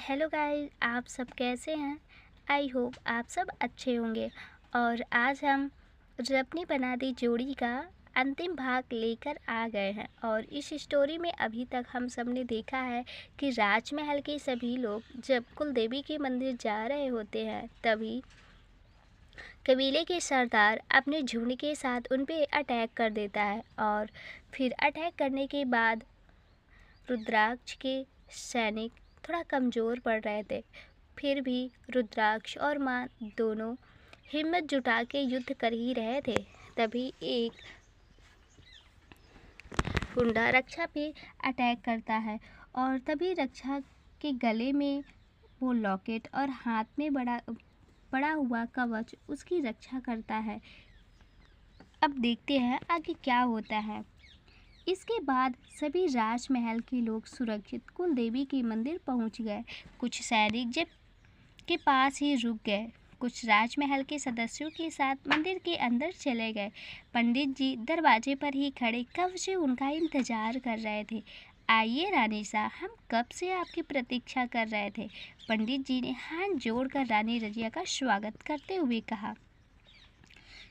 Hello guys, आप सब कैसे हैं। आई होप आप सब अच्छे होंगे। और आज हम रबनी बना दी जोड़ी का अंतिम भाग लेकर आ गए हैं। और इस स्टोरी में अभी तक हम सब ने देखा है कि राजमहल के सभी लोग जब कुलदेवी के मंदिर जा रहे होते हैं तभी कबीले के सरदार अपने झुंड के साथ उन पे अटैक कर देता है। और फिर अटैक करने के बाद रुद्राक्ष के सैनिक थोड़ा कमज़ोर पड़ रहे थे। फिर भी रुद्राक्ष और माँ दोनों हिम्मत जुटा के युद्ध कर ही रहे थे। तभी एक गुंडा रक्षा पे अटैक करता है और तभी रक्षा के गले में वो लॉकेट और हाथ में बड़ा हुआ कवच उसकी रक्षा करता है। अब देखते हैं आगे क्या होता है। इसके बाद सभी राजमहल के लोग सुरक्षित कुलदेवी के मंदिर पहुंच गए। कुछ सैनिक जब के पास ही रुक गए। कुछ राजमहल के सदस्यों के साथ मंदिर के अंदर चले गए। पंडित जी दरवाजे पर ही खड़े कब से उनका इंतजार कर रहे थे। आइए रानी सा, हम कब से आपकी प्रतीक्षा कर रहे थे। पंडित जी ने हाथ जोड़कर रानी रजिया का स्वागत करते हुए कहा।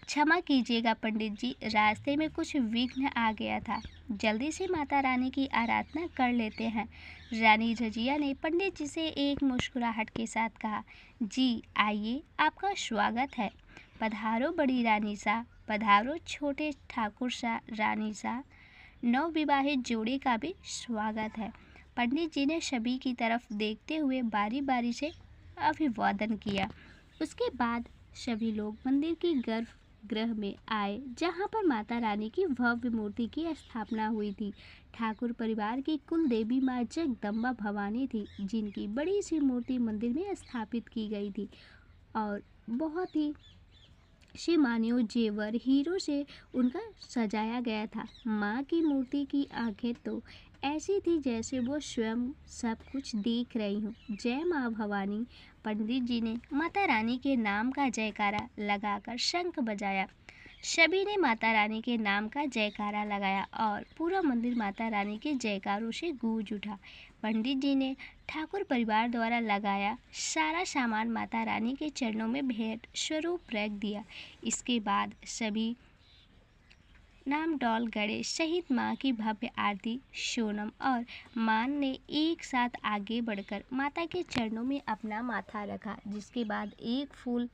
क्षमा कीजिएगा पंडित जी, रास्ते में कुछ विघ्न आ गया था। जल्दी से माता रानी की आराधना कर लेते हैं। रानी रजिया ने पंडित जी से एक मुस्कुराहट के साथ कहा। जी आइए, आपका स्वागत है। पधारो बड़ी रानी सा, पधारो छोटे ठाकुर सा रानी सा। नवविवाहित जोड़े का भी स्वागत है। पंडित जी ने सभी की तरफ देखते हुए बारी बारी से अभिवादन किया। उसके बाद सभी लोग मंदिर की गर्भगृह में आए जहां पर माता रानी की भव्य मूर्ति की स्थापना हुई थी। ठाकुर परिवार की कुल देवी माँ जगदम्बा भवानी थी, जिनकी बड़ी सी मूर्ति मंदिर में स्थापित की गई थी और बहुत ही शिमानियों जेवर हीरो से उनका सजाया गया था। माँ की मूर्ति की आंखें तो ऐसी थी जैसे वो स्वयं सब कुछ देख रही हूँ। जय माँ भवानी। पंडित जी ने माता रानी के नाम का जयकारा लगाकर शंख बजाया। सभी ने माता रानी के नाम का जयकारा लगाया और पूरा मंदिर माता रानी के जयकारों से गूंज उठा। पंडित जी ने ठाकुर परिवार द्वारा लगाया सारा सामान माता रानी के चरणों में भेंट स्वरूप रख दिया। इसके बाद सभी नाम डॉल गणेश सहित माँ की भव्य आरती सोनम और मान ने एक साथ आगे बढ़कर माता के चरणों में अपना माथा रखा, जिसके बाद एक फूल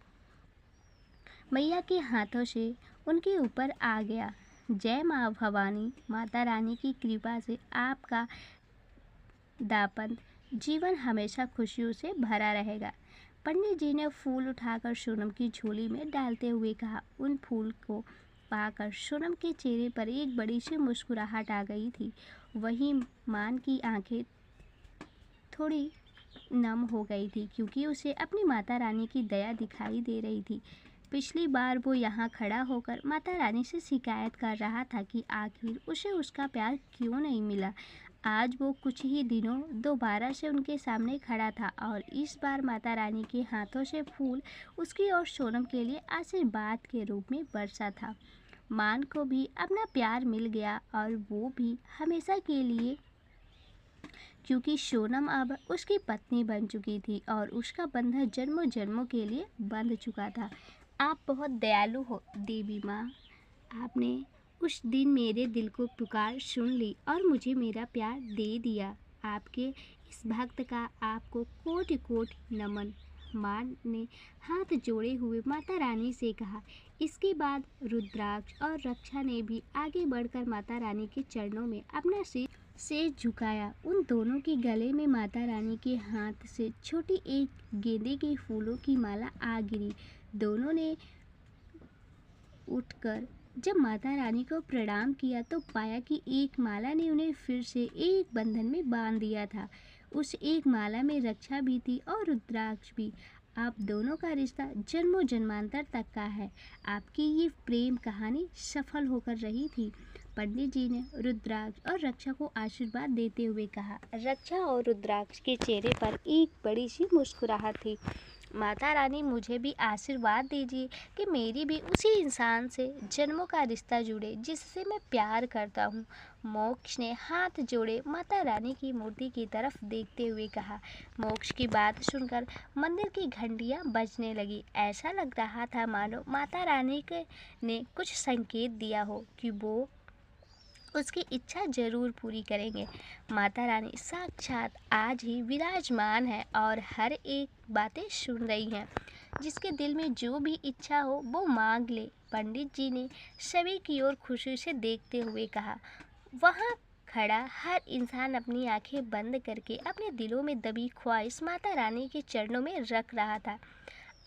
मैया के हाथों से उनके ऊपर आ गया। जय माँ भवानी। माता रानी की कृपा से आपका दापंत जीवन हमेशा खुशियों से भरा रहेगा। पंडित जी ने फूल उठाकर सोनम की झोली में डालते हुए कहा। उन फूल को पाकर सोनम के चेहरे पर एक बड़ी सी मुस्कुराहट आ गई थी। वहीं मान की आंखें थोड़ी नम हो गई थी क्योंकि उसे अपनी माता रानी की दया दिखाई दे रही थी। पिछली बार वो यहाँ खड़ा होकर माता रानी से शिकायत कर रहा था कि आखिर उसे उसका प्यार क्यों नहीं मिला। आज वो कुछ ही दिनों दोबारा से उनके सामने खड़ा था और इस बार माता रानी के हाथों से फूल उसकी और सोनम के लिए आशीर्वाद के रूप में बरसा था। मान को भी अपना प्यार मिल गया और वो भी हमेशा के लिए, क्योंकि सोनम अब उसकी पत्नी बन चुकी थी और उसका बंधन जन्मों जन्मों के लिए बंध चुका था। आप बहुत दयालु हो देवी माँ। आपने उस दिन मेरे दिल को पुकार सुन ली और मुझे मेरा प्यार दे दिया। आपके इस भक्त का आपको कोटि कोटि नमन। माँ ने हाथ जोड़े हुए माता रानी से कहा। इसके बाद रुद्राक्ष और रक्षा ने भी आगे बढ़कर माता रानी के चरणों में अपना सिर झुकाया। उन दोनों के गले में माता रानी के हाथ से छोटी एक गेंदे के फूलों की माला आ गिरी। दोनों ने उठकर जब माता रानी को प्रणाम किया तो पाया कि एक माला ने उन्हें फिर से एक बंधन में बांध दिया था। उस एक माला में रक्षा भी थी और रुद्राक्ष भी। आप दोनों का रिश्ता जन्मों जन्मांतर तक का है। आपकी ये प्रेम कहानी सफल होकर रही थी। पंडित जी ने रुद्राक्ष और रक्षा को आशीर्वाद देते हुए कहा। रक्षा और रुद्राक्ष के चेहरे पर एक बड़ी सी मुस्कुराहट थी। माता रानी मुझे भी आशीर्वाद दीजिए कि मेरी भी उसी इंसान से जन्मों का रिश्ता जुड़े जिससे मैं प्यार करता हूँ। मोक्ष ने हाथ जोड़े माता रानी की मूर्ति की तरफ देखते हुए कहा। मोक्ष की बात सुनकर मंदिर की घंटियां बजने लगी। ऐसा लग रहा था मानो माता रानी ने कुछ संकेत दिया हो कि वो उसकी इच्छा जरूर पूरी करेंगे। माता रानी साक्षात आज ही विराजमान है और हर एक बातें सुन रही हैं। जिसके दिल में जो भी इच्छा हो वो मांग ले। पंडित जी ने सभी की ओर खुशी से देखते हुए कहा। वहाँ खड़ा हर इंसान अपनी आंखें बंद करके अपने दिलों में दबी ख्वाहिश माता रानी के चरणों में रख रहा था।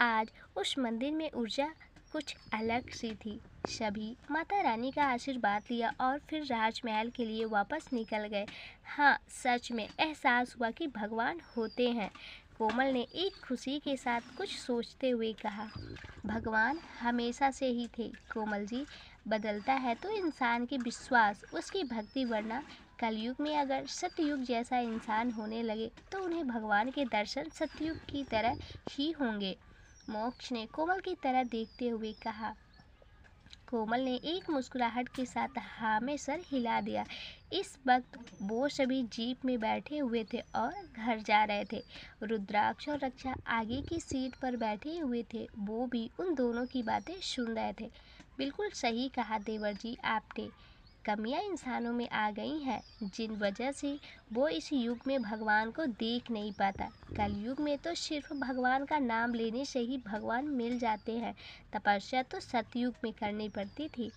आज उस मंदिर में ऊर्जा कुछ अलग सी थी। सभी माता रानी का आशीर्वाद लिया और फिर राजमहल के लिए वापस निकल गए। हाँ, सच में एहसास हुआ कि भगवान होते हैं। कोमल ने एक खुशी के साथ कुछ सोचते हुए कहा। भगवान हमेशा से ही थे कोमल जी, बदलता है तो इंसान के विश्वास, उसकी भक्ति, वरना कलयुग में अगर सतयुग जैसा इंसान होने लगे तो उन्हें भगवान के दर्शन सतयुग की तरह ही होंगे। मोक्ष ने कोमल की तरह देखते हुए कहा। कोमल ने एक मुस्कुराहट के साथ हाँ में सर हिला दिया। इस वक्त वो सभी जीप में बैठे हुए थे और घर जा रहे थे। रुद्राक्ष और रक्षा आगे की सीट पर बैठे हुए थे। वो भी उन दोनों की बातें सुन रहे थे। बिल्कुल सही कहा देवर जी आपने। कमियां इंसानों में आ गई हैं जिन वजह से वो इस युग में भगवान को देख नहीं पाता। कलयुग में तो सिर्फ भगवान का नाम लेने से ही भगवान मिल जाते हैं। तपस्या तो सतयुग में करनी पड़ती थी,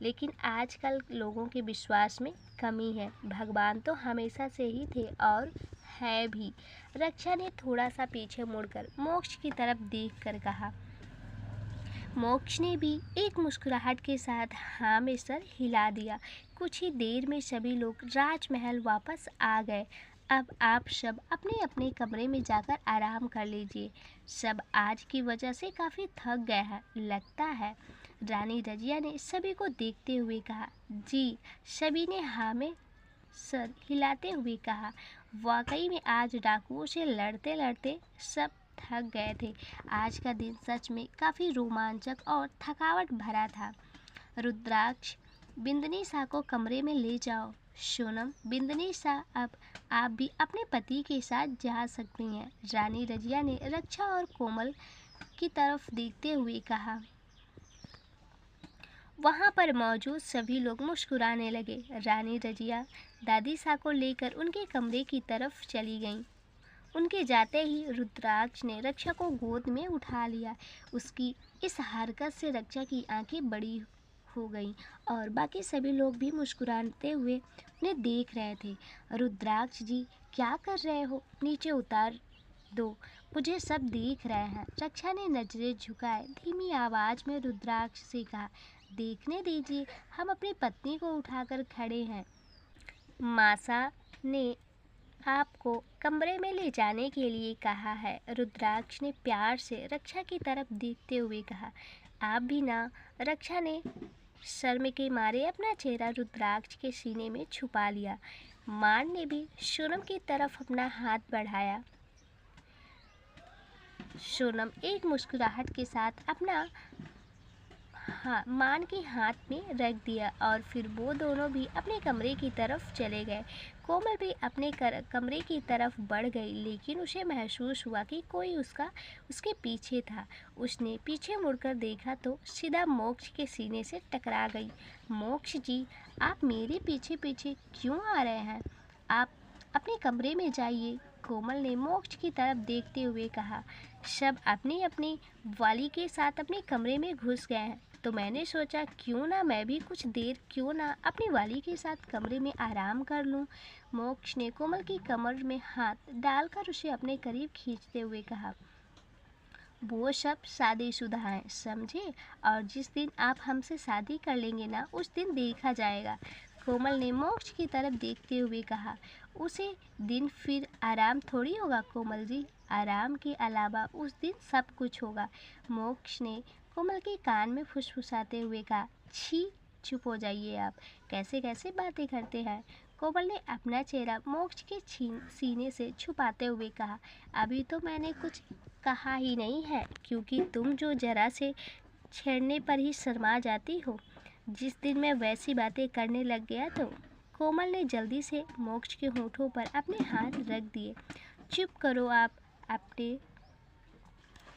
लेकिन आजकल लोगों के विश्वास में कमी है। भगवान तो हमेशा से ही थे और है भी। रक्षा ने थोड़ा सा पीछे मुड़कर मोक्ष की तरफ देखकर कहा। मोक्ष ने भी एक मुस्कुराहट के साथ हाँ में सर हिला दिया। कुछ ही देर में सभी लोग राजमहल वापस आ गए। अब आप सब अपने अपने कमरे में जाकर आराम कर लीजिए। सब आज की वजह से काफ़ी थक गए हैं लगता है। रानी रजिया ने सभी को देखते हुए कहा। जी, सभी ने हाँ में सर हिलाते हुए कहा। वाकई में आज डाकुओं से लड़ते लड़ते सब थक गए थे। आज का दिन सच में काफ़ी रोमांचक और थकावट भरा था। रुद्राक्ष, बिंदनी सा को कमरे में ले जाओ। सोनम, बिंदनी सा, अब आप भी अपने पति के साथ जा सकती हैं। रानी रजिया ने रक्षा और कोमल की तरफ देखते हुए कहा। वहाँ पर मौजूद सभी लोग मुस्कुराने लगे। रानी रजिया दादी सा को लेकर उनके कमरे की तरफ चली गईं। उनके जाते ही रुद्राक्ष ने रक्षा को गोद में उठा लिया। उसकी इस हरकत से रक्षा की आंखें बड़ी हो गईं और बाकी सभी लोग भी मुस्कुराते हुए उन्हें देख रहे थे। रुद्राक्ष जी, क्या कर रहे हो? नीचे उतार दो, मुझे सब देख रहे हैं। रक्षा ने नजरें झुकाए धीमी आवाज में रुद्राक्ष से कहा। देखने दीजिए, हम अपनी पत्नी को उठाकर खड़े हैं। मासा ने आपको कमरे में ले जाने के लिए कहा है। रुद्राक्ष ने प्यार से रक्षा की तरफ देखते हुए कहा। आप भी ना। रक्षा ने शर्म के मारे अपना चेहरा रुद्राक्ष के सीने में छुपा लिया। मान ने भी सोनम की तरफ अपना हाथ बढ़ाया। सोनम एक मुस्कुराहट के साथ अपना मान के हाथ में रख दिया और फिर वो दोनों भी अपने कमरे की तरफ चले गए। कोमल भी अपने कमरे की तरफ बढ़ गई, लेकिन उसे महसूस हुआ कि कोई उसके पीछे था। उसने पीछे मुड़कर देखा तो सीधा मोक्ष के सीने से टकरा गई। मोक्ष जी, आप मेरे पीछे पीछे क्यों आ रहे हैं? आप अपने कमरे में जाइए। कोमल ने मोक्ष की तरफ देखते हुए कहा। सब अपनी अपनी वाली के साथ अपने कमरे में घुस गए हैं, तो मैंने सोचा क्यों ना मैं भी कुछ देर अपनी वाली के साथ कमरे में आराम कर लूं। मोक्ष ने कोमल की कमर में हाथ डालकर उसे अपने करीब खींचते हुए कहा। वो सब शादीशुदा हैं, समझे? और जिस दिन आप हमसे शादी कर लेंगे ना, उस दिन देखा जाएगा। कोमल ने मोक्ष की तरफ देखते हुए कहा। उसे दिन फिर आराम थोड़ी होगा कोमल जी, आराम के अलावा उस दिन सब कुछ होगा। मोक्ष ने कोमल के कान में फुसफुसाते हुए कहा। छी, चुप हो जाइए आप, कैसे कैसे बातें करते हैं। कोमल ने अपना चेहरा मोक्ष के सीने से छुपाते हुए कहा, अभी तो मैंने कुछ कहा ही नहीं है, क्योंकि तुम जो जरा से छेड़ने पर ही शर्मा जाती हो। जिस दिन मैं वैसी बातें करने लग गया तो। कोमल ने जल्दी से मोक्ष के होठों पर अपने हाथ रख दिए। चुप करो, आप अपने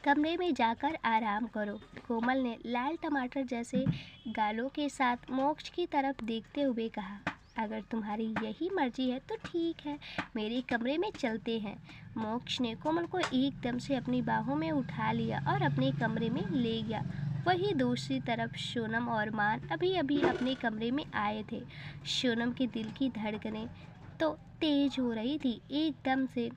कमरे में जाकर आराम करो। कोमल ने लाल टमाटर जैसे गालों के साथ मोक्ष की तरफ देखते हुए कहा, अगर तुम्हारी यही मर्जी है तो ठीक है, मेरे कमरे में चलते हैं। मोक्ष ने कोमल को एकदम से अपनी बाहों में उठा लिया और अपने कमरे में ले गया। वहीं दूसरी तरफ सोनम और मान अभी अभी अपने कमरे में आए थे। सोनम के दिल की धड़कनें तो तेज हो रही थी, एकदम से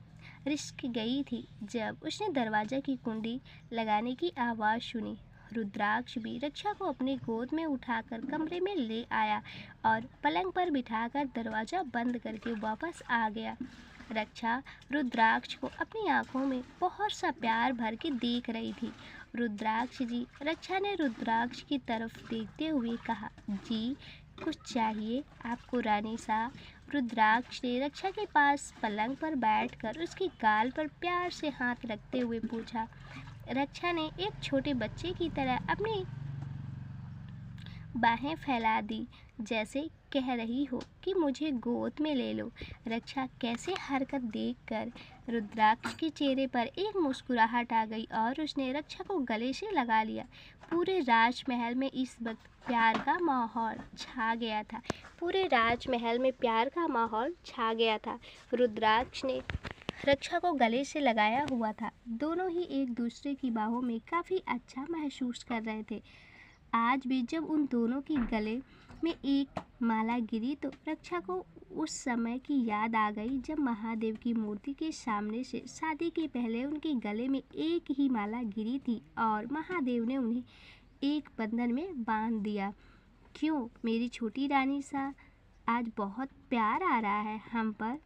रिश्क गई थी जब उसने दरवाजा की कुंडी लगाने की आवाज़ सुनी। रुद्राक्ष भी रक्षा को अपनी गोद में उठाकर कमरे में ले आया और पलंग पर बिठाकर दरवाज़ा बंद करके वापस आ गया। रक्षा रुद्राक्ष को अपनी आंखों में बहुत सा प्यार भर के देख रही थी। रुद्राक्ष जी, रक्षा ने रुद्राक्ष की तरफ देखते हुए कहा, जी कुछ चाहिए आपको रानी साहब? रुद्राक्ष ने रक्षा के पास पलंग पर बैठकर उसके गाल पर प्यार से हाथ रखते हुए पूछा। रक्षा ने एक छोटे बच्चे की तरह अपनी बाहें फैला दी, जैसे कह रही हो कि मुझे गोद में ले लो। रक्षा कैसे हरकत देखकर रुद्राक्ष के चेहरे पर एक मुस्कुराहट आ गई और उसने रक्षा को गले से लगा लिया। पूरे राजमहल में इस वक्त प्यार का माहौल छा गया था। पूरे राजमहल में प्यार का माहौल छा गया था। रुद्राक्ष ने रक्षा को गले से लगाया हुआ था। दोनों ही एक दूसरे की बाहों में काफ़ी अच्छा महसूस कर रहे थे। आज भी जब उन दोनों की गले में एक माला गिरी तो रक्षा को उस समय की याद आ गई जब महादेव की मूर्ति के सामने से शादी के पहले उनके गले में एक ही माला गिरी थी और महादेव ने उन्हें एक बंधन में बांध दिया। क्यों मेरी छोटी रानी सा, आज बहुत प्यार आ रहा है हम पर?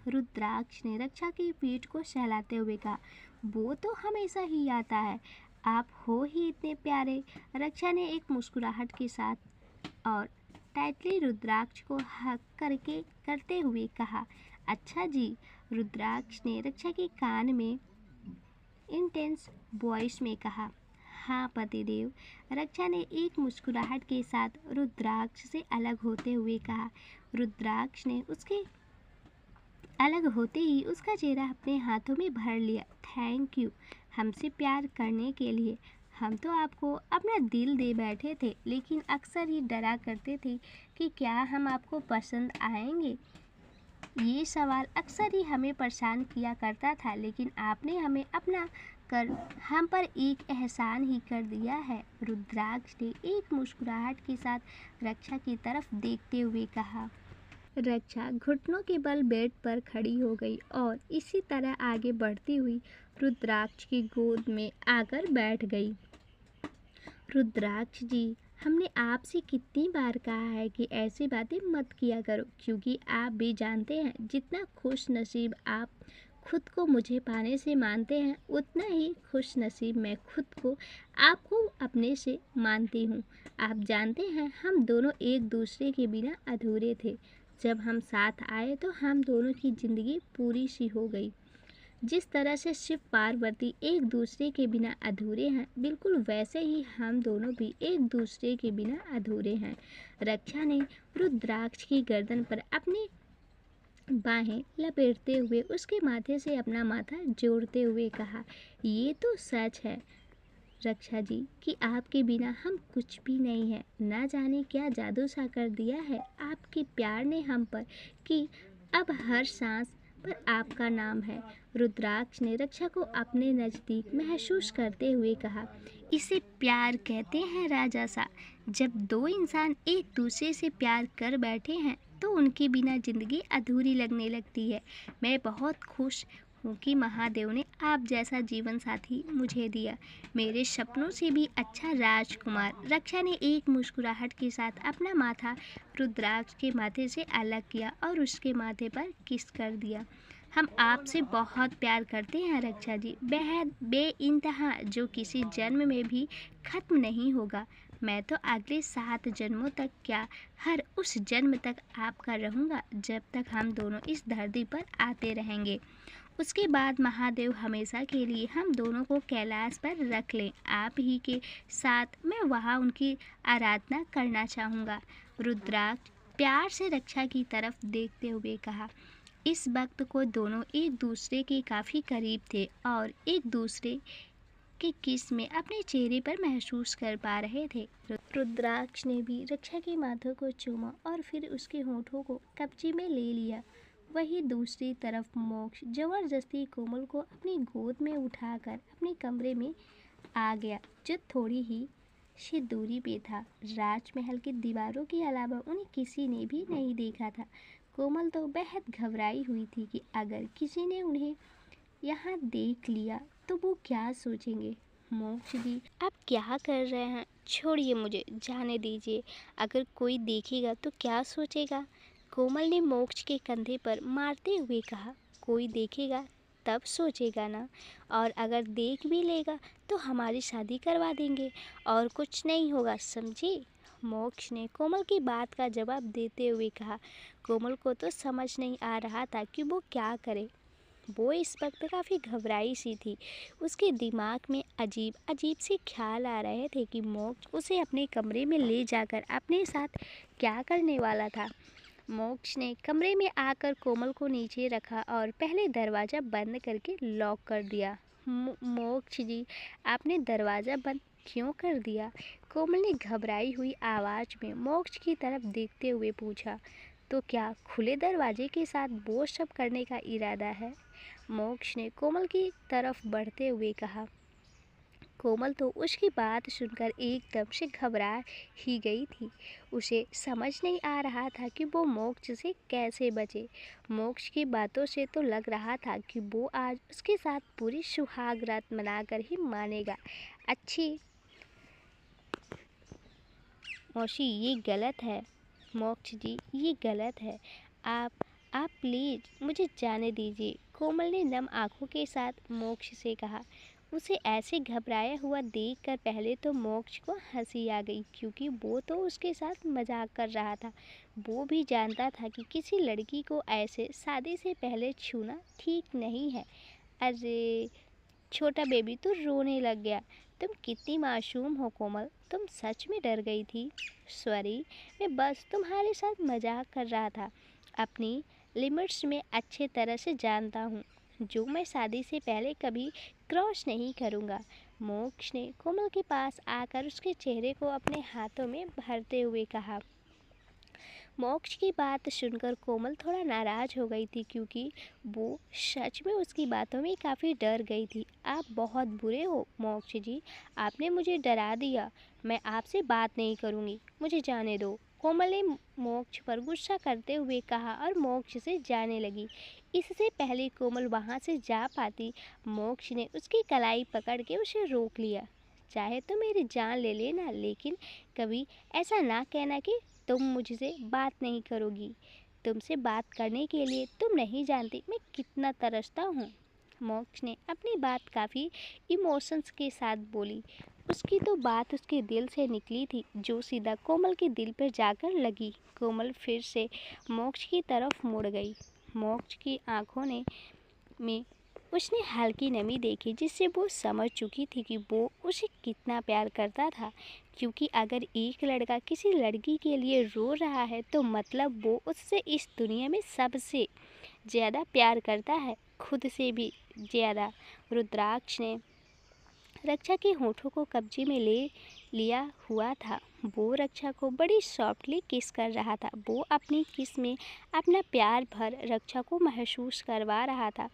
रुद्राक्ष ने रक्षा की पीठ को सहलाते हुए कहा, वो तो हमेशा ही आता है, आप हो ही इतने प्यारे। रक्षा ने एक मुस्कुराहट के साथ और टाइटली रुद्राक्ष को हक करते हुए कहा, अच्छा जी। रुद्राक्ष ने रक्षा के कान में इंटेंस वॉइस में कहा, हाँ पतिदेव। रक्षा ने एक मुस्कुराहट के साथ रुद्राक्ष से अलग होते हुए कहा। रुद्राक्ष ने उसके अलग होते ही उसका चेहरा अपने हाथों में भर लिया। थैंक यू हमसे प्यार करने के लिए। हम तो आपको अपना दिल दे बैठे थे, लेकिन अक्सर ही डरा करते थे कि क्या हम आपको पसंद आएंगे। ये सवाल अक्सर ही हमें परेशान किया करता था, लेकिन आपने हमें अपना कर हम पर एक एहसान ही कर दिया है। रुद्राक्ष ने एक मुस्कुराहट के साथ रक्षा की तरफ देखते हुए कहा। रक्षा घुटनों के बल बेड पर खड़ी हो गई और इसी तरह आगे बढ़ती हुई रुद्राक्ष की गोद में आकर बैठ गई। रुद्राक्ष जी, हमने आपसे कितनी बार कहा है कि ऐसी बातें मत किया करो, क्योंकि आप भी जानते हैं जितना खुश नसीब आप खुद को मुझे पाने से मानते हैं, उतना ही खुश नसीब मैं खुद को आपको अपने से मानती हूँ। आप जानते हैं हम दोनों एक दूसरे के बिना अधूरे थे। जब हम साथ आए तो हम दोनों की ज़िंदगी पूरी सी हो गई। जिस तरह से शिव पार्वती एक दूसरे के बिना अधूरे हैं, बिल्कुल वैसे ही हम दोनों भी एक दूसरे के बिना अधूरे हैं। रक्षा ने रुद्राक्ष की गर्दन पर अपनी बाहें लपेटते हुए उसके माथे से अपना माथा जोड़ते हुए कहा, ये तो सच है रक्षा जी कि आपके बिना हम कुछ भी नहीं है। ना जाने क्या जादू सा कर दिया है आपके प्यार ने हम पर कि अब हर सांस पर आपका नाम है। रुद्राक्ष ने रक्षा को अपने नज़दीक महसूस करते हुए कहा, इसे प्यार कहते हैं राजा सा। जब दो इंसान एक दूसरे से प्यार कर बैठे हैं तो उनके बिना ज़िंदगी अधूरी लगने लगती है। मैं बहुत खुश हूँ कि महादेव ने आप जैसा जीवन साथी मुझे दिया, मेरे सपनों से भी अच्छा राजकुमार। रक्षा ने एक मुस्कुराहट के साथ अपना माथा रुद्राक्ष के माथे से अलग किया और उसके माथे पर किस कर दिया। हम आपसे बहुत प्यार करते हैं रक्षा जी, बेहद बेइंतहा, जो किसी जन्म में भी ख़त्म नहीं होगा। मैं तो अगले 7 जन्मों तक क्या, हर उस जन्म तक आपका रहूँगा जब तक हम दोनों इस धरती पर आते रहेंगे। उसके बाद महादेव हमेशा के लिए हम दोनों को कैलाश पर रख लें। आप ही के साथ मैं वहाँ उनकी आराधना करना चाहूँगा। रुद्राक्ष प्यार से रक्षा की तरफ देखते हुए कहा। इस वक्त को दोनों एक दूसरे के काफ़ी करीब थे और एक दूसरे के किस में अपने चेहरे पर महसूस कर पा रहे थे। रुद्राक्ष ने भी रक्षा के माथों को चूमा और फिर उसके होठों को कब्जे में ले लिया। वहीं दूसरी तरफ मोक्ष जबरदस्ती कोमल को अपनी गोद में उठाकर अपने कमरे में आ गया, जो थोड़ी ही सी दूरी पे था। राजमहल की दीवारों के अलावा उन्हें किसी ने भी नहीं देखा था। कोमल तो बेहद घबराई हुई थी कि अगर किसी ने उन्हें यहाँ देख लिया तो वो क्या सोचेंगे। मोक्ष जी, आप क्या कर रहे हैं? छोड़िए, मुझे जाने दीजिए। अगर कोई देखेगा तो क्या सोचेगा? कोमल ने मोक्ष के कंधे पर मारते हुए कहा। कोई देखेगा तब सोचेगा ना, और अगर देख भी लेगा तो हमारी शादी करवा देंगे और कुछ नहीं होगा, समझी? मोक्ष ने कोमल की बात का जवाब देते हुए कहा। कोमल को तो समझ नहीं आ रहा था कि वो क्या करे। वो इस वक्त काफ़ी घबराई सी थी। उसके दिमाग में अजीब अजीब से ख्याल आ रहे थे कि मोक्ष उसे अपने कमरे में ले जाकर अपने साथ क्या करने वाला था। मोक्ष ने कमरे में आकर कोमल को नीचे रखा और पहले दरवाज़ा बंद करके लॉक कर दिया। मोक्ष जी, आपने दरवाज़ा बंद क्यों कर दिया? कोमल ने घबराई हुई आवाज़ में मोक्ष की तरफ देखते हुए पूछा। तो क्या खुले दरवाजे के साथ वो सब करने का इरादा है? मोक्ष ने कोमल की तरफ बढ़ते हुए कहा। कोमल तो उसकी बात सुनकर एकदम से घबरा ही गई थी। उसे समझ नहीं आ रहा था कि वो मोक्ष से कैसे बचे। मोक्ष की बातों से तो लग रहा था कि वो आज उसके साथ पूरी सुहाग रात मनाकर ही मानेगा। अच्छी मौसी, ये गलत है। मोक्ष जी, ये गलत है। आप प्लीज़ मुझे जाने दीजिए, कोमल ने नम आंखों के साथ मोक्ष से कहा। उसे ऐसे घबराया हुआ देखकर पहले तो मोक्ष को हंसी आ गई, क्योंकि वो तो उसके साथ मजाक कर रहा था। वो भी जानता था कि किसी लड़की को ऐसे शादी से पहले छूना ठीक नहीं है। अरे छोटा बेबी तो रोने लग गया। तुम कितनी मासूम हो कोमल, तुम सच में डर गई थी? सॉरी, मैं बस तुम्हारे साथ मजाक कर रहा था। अपनी लिमिट्स में अच्छे तरह से जानता हूँ, जो मैं शादी से पहले कभी क्रॉस नहीं करूँगा। मोक्ष ने कोमल के पास आकर उसके चेहरे को अपने हाथों में भरते हुए कहा। मोक्ष की बात सुनकर कोमल थोड़ा नाराज़ हो गई थी, क्योंकि वो सच में उसकी बातों में काफ़ी डर गई थी। आप बहुत बुरे हो मोक्ष जी, आपने मुझे डरा दिया। मैं आपसे बात नहीं करूँगी, मुझे जाने दो। कोमल ने मोक्ष पर गुस्सा करते हुए कहा और मोक्ष से जाने लगी। इससे पहले कोमल वहाँ से जा पाती, मोक्ष ने उसकी कलाई पकड़ के उसे रोक लिया। चाहे तो मेरी जान ले लेना, लेकिन कभी ऐसा ना कहना कि तुम मुझसे बात नहीं करोगी। तुमसे बात करने के लिए तुम नहीं जानती मैं कितना तरसता हूँ। मोक्ष ने अपनी बात काफ़ी इमोशंस के साथ बोली। उसकी तो बात उसके दिल से निकली थी, जो सीधा कोमल के दिल पर जाकर लगी। कोमल फिर से मोक्ष की तरफ मुड़ गई। मोक्ष की आंखों में उसने हल्की नमी देखी, जिससे वो समझ चुकी थी कि वो उसे कितना प्यार करता था। क्योंकि अगर एक लड़का किसी लड़की के लिए रो रहा है तो मतलब वो उससे इस दुनिया में सबसे ज़्यादा प्यार करता है, खुद से भी ज़्यादा। रुद्राक्ष ने रक्षा के होठों को कब्जे में ले लिया हुआ था। वो रक्षा को बड़ी सॉफ्टली किस कर रहा था। वो अपनी किस में अपना प्यार भर रक्षा को महसूस करवा रहा था।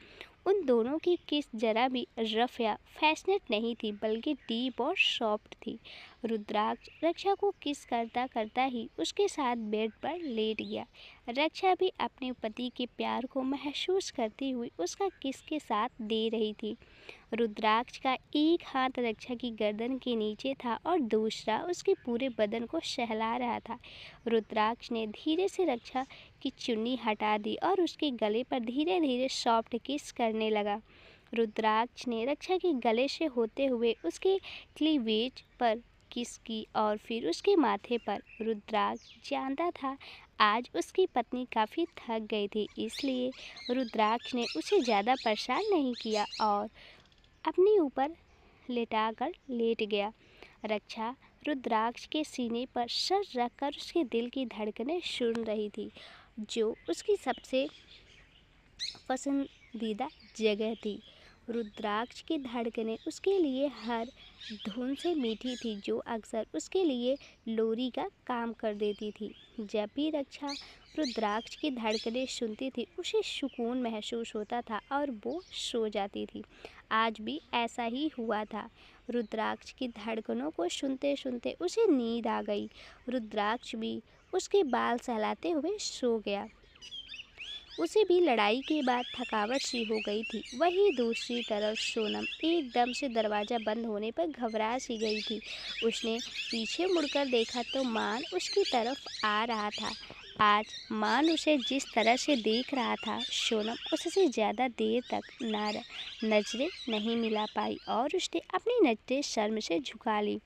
उन दोनों की किस जरा भी रफ या फैशनेट नहीं थी, बल्कि डीप और सॉफ्ट थी। रुद्राक्ष रक्षा को किस करता करता ही उसके साथ बेड पर लेट गया। रक्षा भी अपने पति के प्यार को महसूस करती हुई उसका किस के साथ दे रही थी। रुद्राक्ष का एक हाथ रक्षा की गर्दन के नीचे था और दूसरा उसके पूरे बदन को सहला रहा था। रुद्राक्ष ने धीरे से रक्षा की चुन्नी हटा दी और उसके गले पर धीरे धीरे सॉफ्ट किस करने लगा। रुद्राक्ष ने रक्षा के गले से होते हुए उसके क्लीवेज पर किस की और फिर उसके माथे पर। रुद्राक्ष जानता था आज उसकी पत्नी काफ़ी थक गई थी, इसलिए रुद्राक्ष ने उसे ज़्यादा परेशान नहीं किया और अपने ऊपर लेटाकर लेट गया। रक्षा रुद्राक्ष के सीने पर सर रखकर उसके दिल की धड़कनें सुन रही थी, जो उसकी सबसे पसंदीदा जगह थी। रुद्राक्ष की धड़कनें उसके लिए हर धुन से मीठी थी, जो अक्सर उसके लिए लोरी का काम कर देती थी। जब भी रक्षा रुद्राक्ष की धड़कनें सुनती थी, उसे सुकून महसूस होता था और वो सो जाती थी। आज भी ऐसा ही हुआ था। रुद्राक्ष की धड़कनों को सुनते सुनते उसे नींद आ गई। रुद्राक्ष भी उसके बाल सहलाते हुए सो गया। उसे भी लड़ाई के बाद थकावट सी हो गई थी। वहीं दूसरी तरफ सोनम एकदम से दरवाज़ा बंद होने पर घबरा सी गई थी। उसने पीछे मुड़कर देखा तो मान उसकी तरफ आ रहा था। आज मान उसे जिस तरह से देख रहा था, सोनम उससे ज़्यादा देर तक नजरें नहीं मिला पाई और उसने अपनी नजरें शर्म से झुका ली।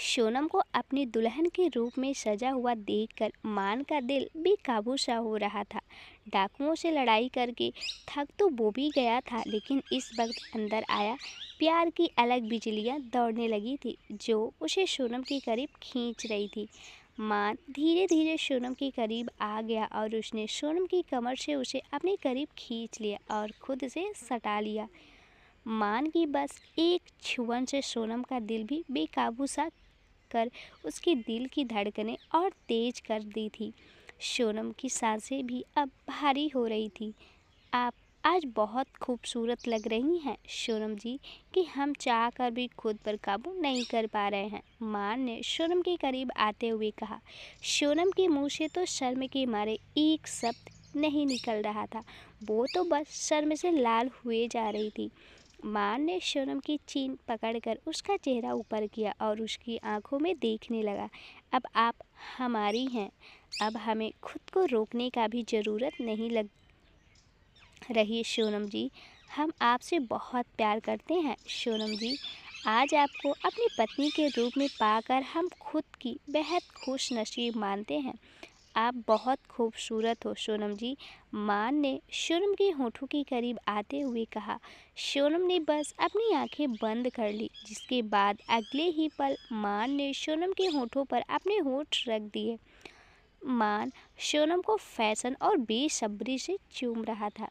सोनम को अपनी दुल्हन के रूप में सजा हुआ देखकर मान का दिल बेकाबू सा हो रहा था। डाकुओं से लड़ाई करके थक तो वो भी गया था, लेकिन इस वक्त अंदर आया प्यार की अलग बिजलियां दौड़ने लगी थी, जो उसे सोनम के करीब खींच रही थी। मान धीरे धीरे सोनम के करीब आ गया और उसने सोनम की कमर से उसे अपने करीब खींच लिया और खुद से सटा लिया। मान की बस एक छुअन से सोनम का दिल भी बेकाबू सा कर उसके दिल की धड़कनें और तेज कर दी थी। सोनम की सांसें भी अब भारी हो रही थी। आप आज बहुत खूबसूरत लग रही हैं सोनम जी, कि हम चाह कर भी खुद पर काबू नहीं कर पा रहे हैं, मान ने सोनम के करीब आते हुए कहा। सोनम के मुंह से तो शर्म के मारे एक शब्द नहीं निकल रहा था। वो तो बस शर्म से लाल हुए जा रही थी। मान ने सोनम की चीन पकड़कर उसका चेहरा ऊपर किया और उसकी आंखों में देखने लगा। अब आप हमारी हैं, अब हमें खुद को रोकने का भी ज़रूरत नहीं लग रही सोनम जी। हम आपसे बहुत प्यार करते हैं सोनम जी। आज आपको अपनी पत्नी के रूप में पाकर हम खुद की बेहद खुश नसीब मानते हैं। आप बहुत खूबसूरत हो सोनम जी, मान ने सोनम के होठों के करीब आते हुए कहा। सोनम ने बस अपनी आंखें बंद कर ली, जिसके बाद अगले ही पल मान ने सोनम के होठों पर अपने होठ रख दिए। मान सोनम को फैशन और बेसब्री से चूम रहा था।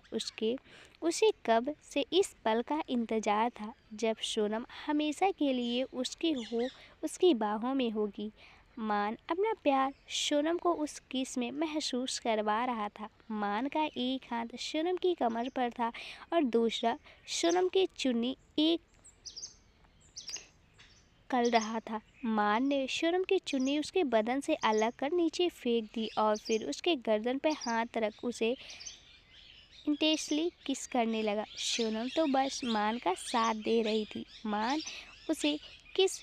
उसे कब से इस पल का इंतज़ार था, जब सोनम हमेशा के लिए उसकी बाहों में होगी। मान अपना प्यार सोनम को उस किस में महसूस करवा रहा था। मान का एक हाथ सोनम की कमर पर था और दूसरा सोनम की चुन्नी एक कर रहा था। मान ने सोनम की चुन्नी उसके बदन से अलग कर नीचे फेंक दी और फिर उसके गर्दन पर हाथ रख उसे इंटेंसली किस करने लगा। सोनम तो बस मान का साथ दे रही थी। मान उसे किस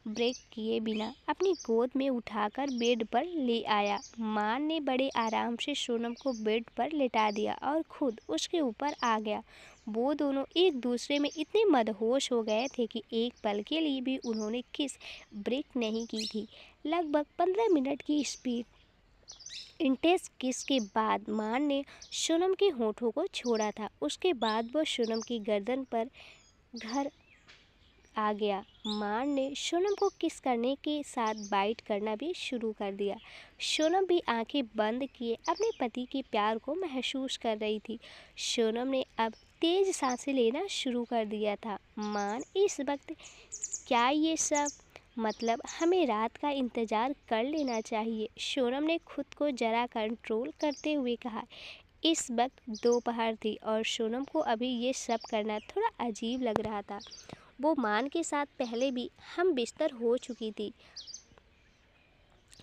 ब्रेक किए बिना अपनी गोद में उठाकर बेड पर ले आया। मान ने बड़े आराम से सोनम को बेड पर लेटा दिया और खुद उसके ऊपर आ गया। वो दोनों एक दूसरे में इतने मदहोश हो गए थे कि एक पल के लिए भी उन्होंने किस ब्रेक नहीं की थी। लगभग 15 मिनट की स्पीड इंटेंस किस के बाद मान ने सोनम के होठों को छोड़ा था। उसके बाद वो सोनम की गर्दन पर घर आ गया। मान ने सोनम को किस करने के साथ बाइट करना भी शुरू कर दिया। सोनम भी आंखें बंद किए अपने पति के प्यार को महसूस कर रही थी। सोनम ने अब तेज सांसें लेना शुरू कर दिया था। मान इस वक्त क्या ये सब मतलब हमें रात का इंतज़ार कर लेना चाहिए, सोनम ने खुद को जरा कंट्रोल करते हुए कहा। इस वक्त दोपहर थी और सोनम को अभी ये सब करना थोड़ा अजीब लग रहा था। वो मान के साथ पहले भी हम बिस्तर हो चुकी थी,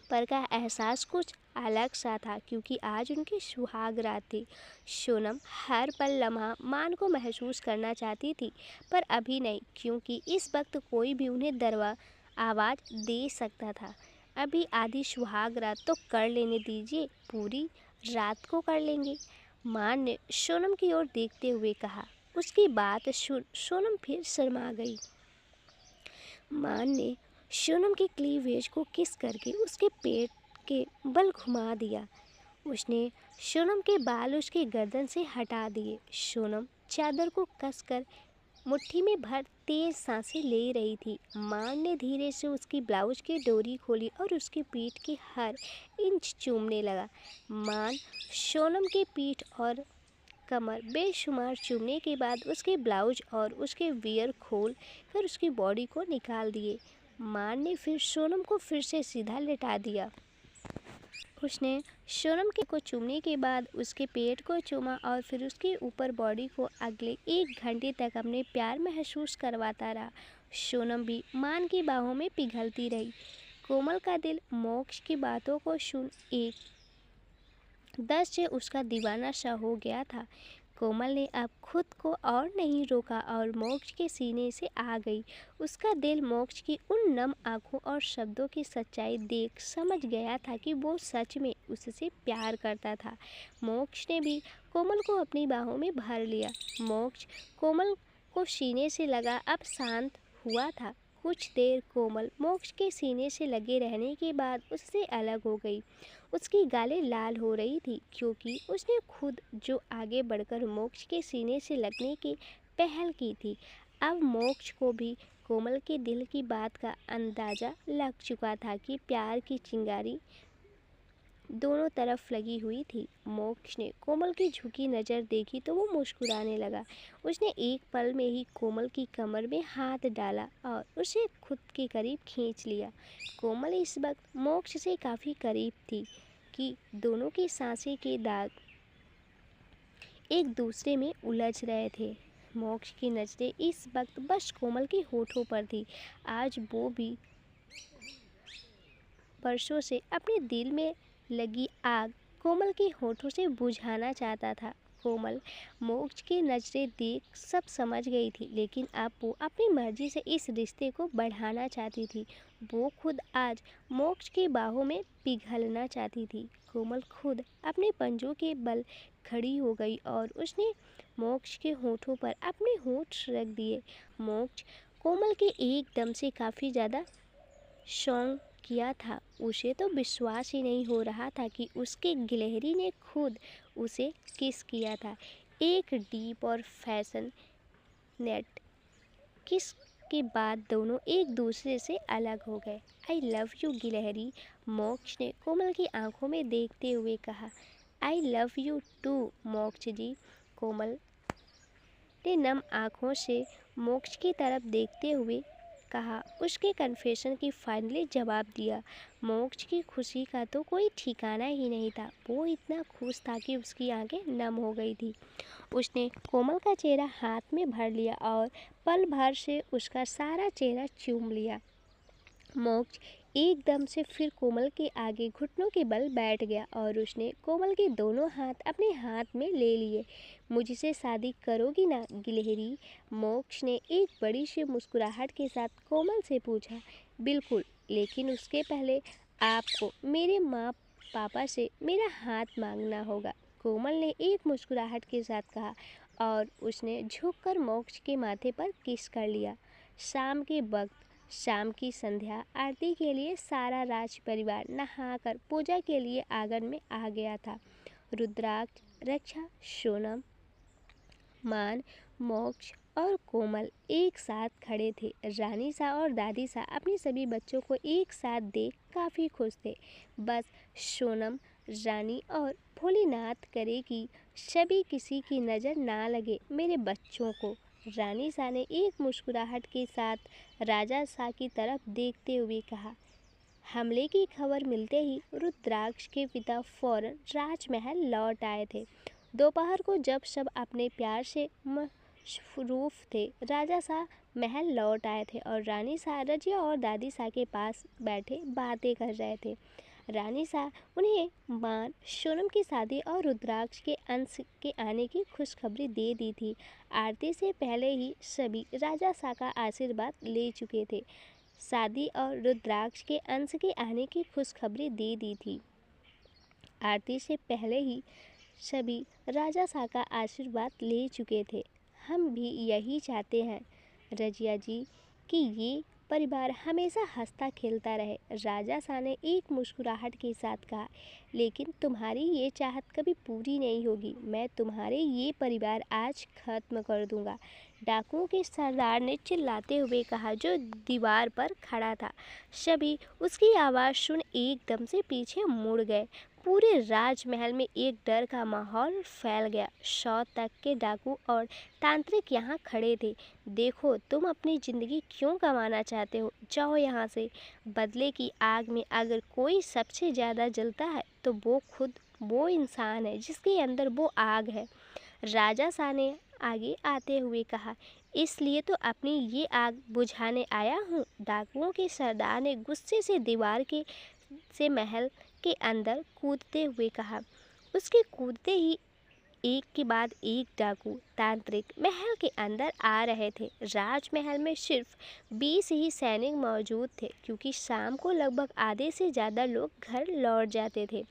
पर का एहसास कुछ अलग सा था, क्योंकि आज उनकी सुहाग रात थी। सोनम हर पल लम्हा मान को महसूस करना चाहती थी, पर अभी नहीं, क्योंकि इस वक्त कोई भी उन्हें आवाज़ दे सकता था। अभी आधी सुहाग रात तो कर लेने दीजिए, पूरी रात को कर लेंगे, मान ने सोनम की ओर देखते हुए कहा। उसकी बात सुन सोनम फिर शर्मा गई। मान ने सोनम के क्लीवेज को किस करके उसके पेट के बल घुमा दिया। उसने सोनम के बाल उसके गर्दन से हटा दिए। सोनम चादर को कसकर मुट्ठी में भर तेज सांसें ले रही थी। मान ने धीरे से उसकी ब्लाउज की डोरी खोली और उसकी पीठ की हर इंच चूमने लगा। मान सोनम के पीठ और कमर बेशुमार चूमने के बाद उसके ब्लाउज और उसके वियर खोल कर उसकी बॉडी को निकाल दिए। मान ने फिर सोनम को फिर से सीधा लेटा दिया। उसने सोनम को चूमने के बाद उसके पेट को चूमा और फिर उसके ऊपर बॉडी को अगले 1 घंटे तक अपने प्यार महसूस करवाता रहा। सोनम भी मान की बाहों में पिघलती रही। कोमल का दिल मोक्ष की बातों को सुन एक 10 से उसका दीवाना सा हो गया था। कोमल ने अब खुद को और नहीं रोका और मोक्ष के सीने से आ गई। उसका दिल मोक्ष की उन नम आंखों और शब्दों की सच्चाई देख समझ गया था कि वो सच में उससे प्यार करता था। मोक्ष ने भी कोमल को अपनी बाहों में भर लिया। मोक्ष कोमल को सीने से लगा अब शांत हुआ था। कुछ देर कोमल मोक्ष के सीने से लगे रहने के बाद उससे अलग हो गई। उसकी गालें लाल हो रही थी क्योंकि उसने खुद जो आगे बढ़कर मोक्ष के सीने से लगने की पहल की थी। अब मोक्ष को भी कोमल के दिल की बात का अंदाज़ा लग चुका था कि प्यार की चिंगारी दोनों तरफ लगी हुई थी। मोक्ष ने कोमल की झुकी नज़र देखी तो वो मुस्कुराने लगा। उसने एक पल में ही कोमल की कमर में हाथ डाला और उसे खुद के करीब खींच लिया। कोमल इस वक्त मोक्ष से काफ़ी करीब थी कि दोनों की सांसें के दाग एक दूसरे में उलझ रहे थे। मोक्ष की नज़रें इस वक्त बस कोमल के होठों पर थी। आज वो भी बरसों से अपने दिल में लगी आग कोमल के होठों से बुझाना चाहता था। कोमल मोक्ष की नज़रें देख सब समझ गई थी, लेकिन अब वो अपनी मर्जी से इस रिश्ते को बढ़ाना चाहती थी। वो खुद आज मोक्ष की बाहों में पिघलना चाहती थी। कोमल खुद अपने पंजों के बल खड़ी हो गई और उसने मोक्ष के होठों पर अपने होठ रख दिए। मोक्ष कोमल के एकदम से काफ़ी ज़्यादा शौक किया था। उसे तो विश्वास ही नहीं हो रहा था कि उसके गिलहरी ने खुद उसे किस किया था। एक डीप और फैशन नेट किस के बाद दोनों एक दूसरे से अलग हो गए। आई लव यू गिलहरी, मोक्ष ने कोमल की आंखों में देखते हुए कहा। आई लव यू टू मोक्ष जी, कोमल ने नम आंखों से मोक्ष की तरफ देखते हुए कहा। उसके कन्फेशन की फाइनली जवाब दिया। मोक्ष की खुशी का तो कोई ठिकाना ही नहीं था। वो इतना खुश था कि उसकी आंखें नम हो गई थी। उसने कोमल का चेहरा हाथ में भर लिया और पल भर से उसका सारा चेहरा चूम लिया। मोक्ष एकदम से फिर कोमल के आगे घुटनों के बल बैठ गया और उसने कोमल के दोनों हाथ अपने हाथ में ले लिए। मुझसे शादी करोगी ना गिलहरी, मोक्ष ने एक बड़ी सी मुस्कुराहट के साथ कोमल से पूछा। बिल्कुल, लेकिन उसके पहले आपको मेरे माँ पापा से मेरा हाथ मांगना होगा, कोमल ने एक मुस्कुराहट के साथ कहा और उसने झुककर मोक्ष के माथे पर किस कर लिया। शाम के वक्त शाम की संध्या आरती के लिए सारा राज परिवार नहाकर पूजा के लिए आंगन में आ गया था। रुद्राक्ष, रक्षा, सोनम, मान, मोक्ष और कोमल एक साथ खड़े थे। रानी सा और दादी सा अपने सभी बच्चों को एक साथ देख काफ़ी खुश थे। बस सोनम, रानी और भोलेनाथ करे कि सभी किसी की नज़र ना लगे मेरे बच्चों को। रानी सा ने एक मुस्कुराहट के साथ राजा सा की तरफ देखते हुए कहा। हमले की खबर मिलते ही रुद्राक्ष के पिता फौरन राजमहल लौट आए थे। दोपहर को जब सब अपने प्यार से मशरूफ थे, राजा सा महल लौट आए थे और रानी सा रजिया और दादी सा के पास बैठे बातें कर रहे थे। रानी सा उन्हें मान, सोनम की शादी और रुद्राक्ष के अंश के आने की खुशखबरी दे दी थी। आरती से पहले ही सभी राजा सा का आशीर्वाद ले चुके थे। शादी और रुद्राक्ष के अंश के आने की खुशखबरी दे दी थी। आरती से पहले ही सभी राजा सा का आशीर्वाद ले चुके थे। हम भी यही चाहते हैं रजिया जी कि ये परिवार हमेशा हंसता खेलता रहे। राजा शाह ने एक मुस्कुराहट के साथ कहा, लेकिन तुम्हारी ये चाहत कभी पूरी नहीं होगी। मैं तुम्हारे ये परिवार आज खत्म कर दूंगा। डाकुओं के सरदार ने चिल्लाते हुए कहा, जो दीवार पर खड़ा था। सभी उसकी आवाज़ सुन एकदम से पीछे मुड़ गए। पूरे राजमहल में एक डर का माहौल फैल गया। 100 तक के डाकू और तांत्रिक यहाँ खड़े थे। देखो, तुम अपनी ज़िंदगी क्यों गंवाना चाहते हो? जाओ यहाँ से। बदले की आग में अगर कोई सबसे ज़्यादा जलता है तो वो खुद वो इंसान है जिसके अंदर वो आग है। राजा शाह ने आगे आते हुए कहा, इसलिए तो अपनी ये आग बुझाने आया हूँ। डाकुओं के सरदार ने गुस्से से दीवार के से महल के अंदर कूदते हुए कहा। उसके कूदते ही एक के बाद एक डाकू तांत्रिक महल के अंदर आ रहे थे। राजमहल में सिर्फ 20 ही सैनिक मौजूद थे, क्योंकि शाम को लगभग आधे से ज़्यादा लोग घर लौट जाते थे।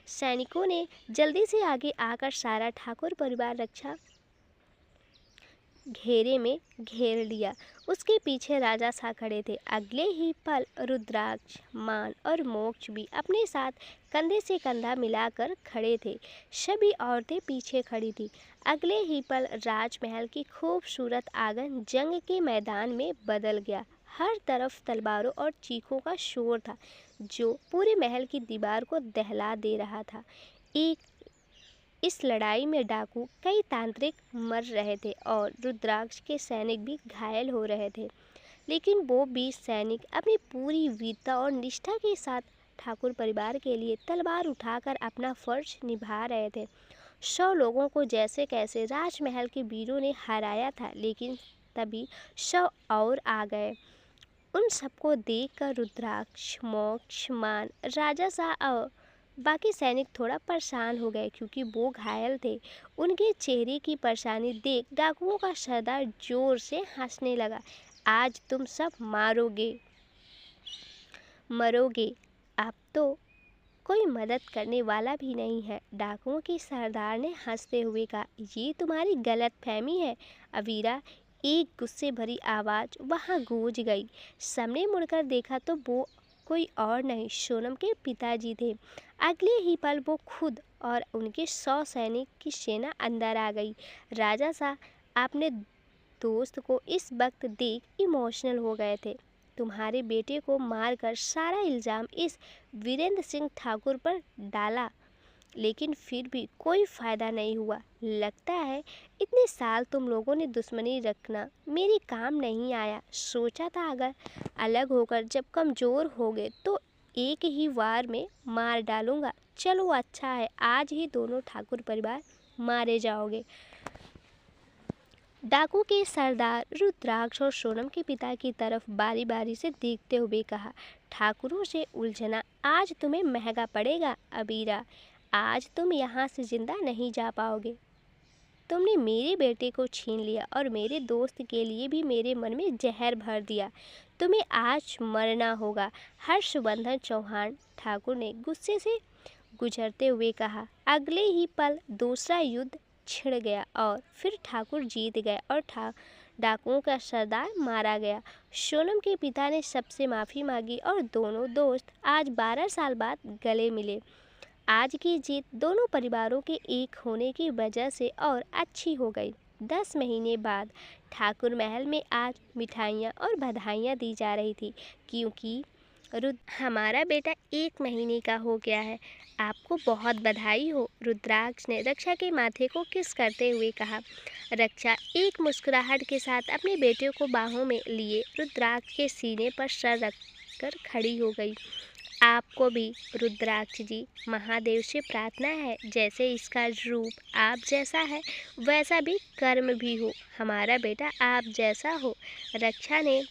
सैनिकों ने जल्दी से आगे आकर सारा ठाकुर परिवार रक्षा घेरे में घेर लिया। उसके पीछे राजा शाह खड़े थे। अगले ही पल रुद्राक्ष, मान और मोक्ष भी अपने साथ कंधे से कंधा मिलाकर खड़े थे। सभी औरतें पीछे खड़ी थी। अगले ही पल राजमहल की खूबसूरत आंगन जंग के मैदान में बदल गया। हर तरफ तलवारों और चीखों का शोर था, जो पूरे महल की दीवार को दहला दे रहा था। इस लड़ाई में डाकू कई तांत्रिक मर रहे थे और रुद्राक्ष के सैनिक भी घायल हो रहे थे, लेकिन वो 20 सैनिक अपनी पूरी वीरता और निष्ठा के साथ ठाकुर परिवार के लिए तलवार उठाकर अपना फर्ज निभा रहे थे। 100 लोगों को जैसे कैसे राजमहल के वीरों ने हराया था, लेकिन तभी 100 और आ गए। उन सबको देखकर रुद्राक्ष, मोक्ष, मान, राजा शाह और बाकी सैनिक थोड़ा परेशान हो गए, क्योंकि वो घायल थे। उनके चेहरे की परेशानी देख डाकुओं का सरदार जोर से हंसने लगा। आज तुम सब मरोगे। अब तो कोई मदद करने वाला भी नहीं है। डाकुओं के सरदार ने हंसते हुए कहा, ये तुम्हारी गलतफहमी है अवीरा। एक गुस्से भरी आवाज़ वहाँ गूंज गई। सामने मुड़कर देखा तो वो कोई और नहीं, सोनम के पिताजी थे। अगले ही पल वो खुद और उनके 100 सैनिक की सेना अंदर आ गई। राजा शाह अपने दोस्त को इस वक्त देख इमोशनल हो गए थे। तुम्हारे बेटे को मारकर सारा इल्ज़ाम इस वीरेंद्र सिंह ठाकुर पर डाला, लेकिन फिर भी कोई फ़ायदा नहीं हुआ। लगता है इतने साल तुम लोगों ने दुश्मनी रखना मेरे काम नहीं आया। सोचा था अगर अलग होकर जब कमज़ोर हो गए तो एक ही वार में मार डालूंगा। चलो अच्छा है, आज ही दोनों ठाकुर परिवार मारे जाओगे। डाकू के सरदार रुद्राक्ष और सोनम के पिता की तरफ बारी बारी से देखते हुए कहा, ठाकुरों से उलझना आज तुम्हें महंगा पड़ेगा अबीरा। आज तुम यहाँ से जिंदा नहीं जा पाओगे। तुमने मेरे बेटे को छीन लिया और मेरे दोस्त के लिए भी मेरे मन में जहर भर दिया। तुम्हें आज मरना होगा। हर्षवर्धन चौहान ठाकुर ने गुस्से से गुजरते हुए कहा। अगले ही पल दूसरा युद्ध छिड़ गया और फिर ठाकुर जीत गए और डाकुओं का सरदार मारा गया। सोनम के पिता ने सबसे माफ़ी मांगी और दोनों दोस्त आज 12 साल बाद गले मिले। आज की जीत दोनों परिवारों के एक होने की वजह से और अच्छी हो गई। 10 महीने बाद ठाकुर महल में आज मिठाइयाँ और बधाइयाँ दी जा रही थी, क्योंकि हमारा बेटा 1 महीने का हो गया है। आपको बहुत बधाई हो। रुद्राक्ष ने रक्षा के माथे को किस करते हुए कहा। रक्षा एक मुस्कुराहट के साथ अपने बेटे को बाहों में लिए रुद्राक्ष के सीने पर सर रखकर खड़ी हो गई। आपको भी रुद्राक्ष जी, महादेव से प्रार्थना है, जैसे इसका रूप आप जैसा है वैसा भी कर्म भी हो। हमारा बेटा आप जैसा हो। रक्षा ने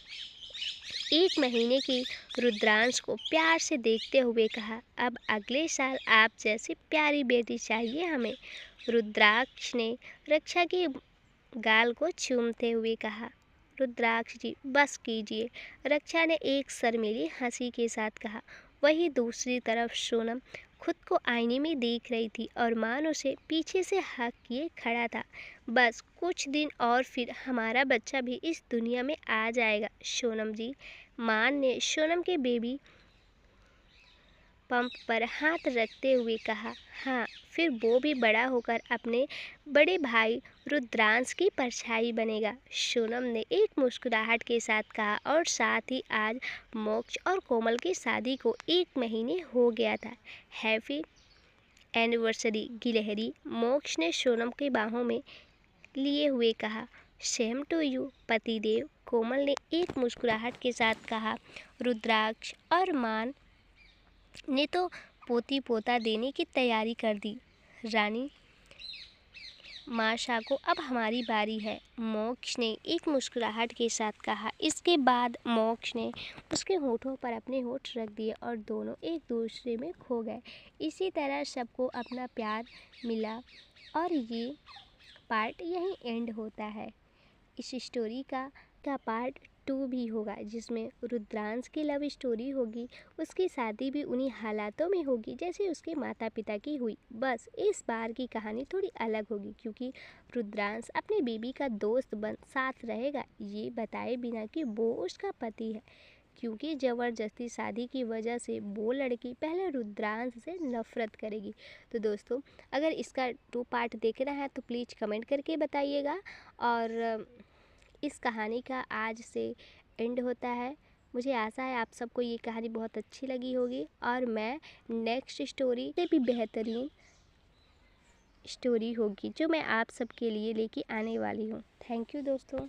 1 महीने की रुद्रांश को प्यार से देखते हुए कहा। अब अगले साल आप जैसी प्यारी बेटी चाहिए हमें। रुद्राक्ष ने रक्षा के गाल को चूमते हुए कहा। रुद्राक्ष जी बस कीजिए, रक्षा ने एक शर्मीली हंसी के साथ कहा। वहीं दूसरी तरफ सोनम खुद को आईने में देख रही थी और मान उसे पीछे से हक किए खड़ा था। बस कुछ दिन और फिर हमारा बच्चा भी इस दुनिया में आ जाएगा। सोनम जी, मान ने सोनम के बेबी पंप पर हाथ रखते हुए कहा, हाँ, फिर वो भी बड़ा होकर अपने बड़े भाई रुद्रांश की परछाई बनेगा। सोनम ने एक मुस्कुराहट के साथ कहा और साथ ही आज मोक्ष और कोमल की शादी को 1 महीने हो गया था। हैप्पी एनिवर्सरी गिलहरी, मोक्ष ने सोनम की बाहों में लिए हुए कहा। सेम टू यू पतिदेव, कोमल ने एक मुस्कुराहट के साथ कहा। रुद्राक्ष और मान ने तो पोती पोता देने की तैयारी कर दी। रानी माशा को अब हमारी बारी है, मोक्ष ने एक मुस्कुराहट के साथ कहा। इसके बाद मोक्ष ने उसके होठों पर अपने होठ रख दिए और दोनों एक दूसरे में खो गए। इसी तरह सबको अपना प्यार मिला और ये पार्ट यहीं एंड होता है। इस स्टोरी का पार्ट 2 भी होगा जिसमें रुद्रांश की लव स्टोरी होगी। उसकी शादी भी उन्हीं हालातों में होगी जैसे उसके माता पिता की हुई। बस इस बार की कहानी थोड़ी अलग होगी क्योंकि रुद्रांश अपने बेबी का दोस्त बन साथ रहेगा, ये बताए बिना कि वो उसका पति है, क्योंकि ज़बरदस्ती शादी की वजह से वो लड़की पहले रुद्रांश से नफ़रत करेगी। तो दोस्तों, अगर इसका 2 पार्ट देखना है तो प्लीज़ कमेंट करके बताइएगा। और इस कहानी का आज से एंड होता है। मुझे आशा है आप सबको ये कहानी बहुत अच्छी लगी होगी और मैं नेक्स्ट स्टोरी से भी बेहतरीन स्टोरी होगी जो मैं आप सबके लिए लेके आने वाली हूँ। थैंक यू दोस्तों।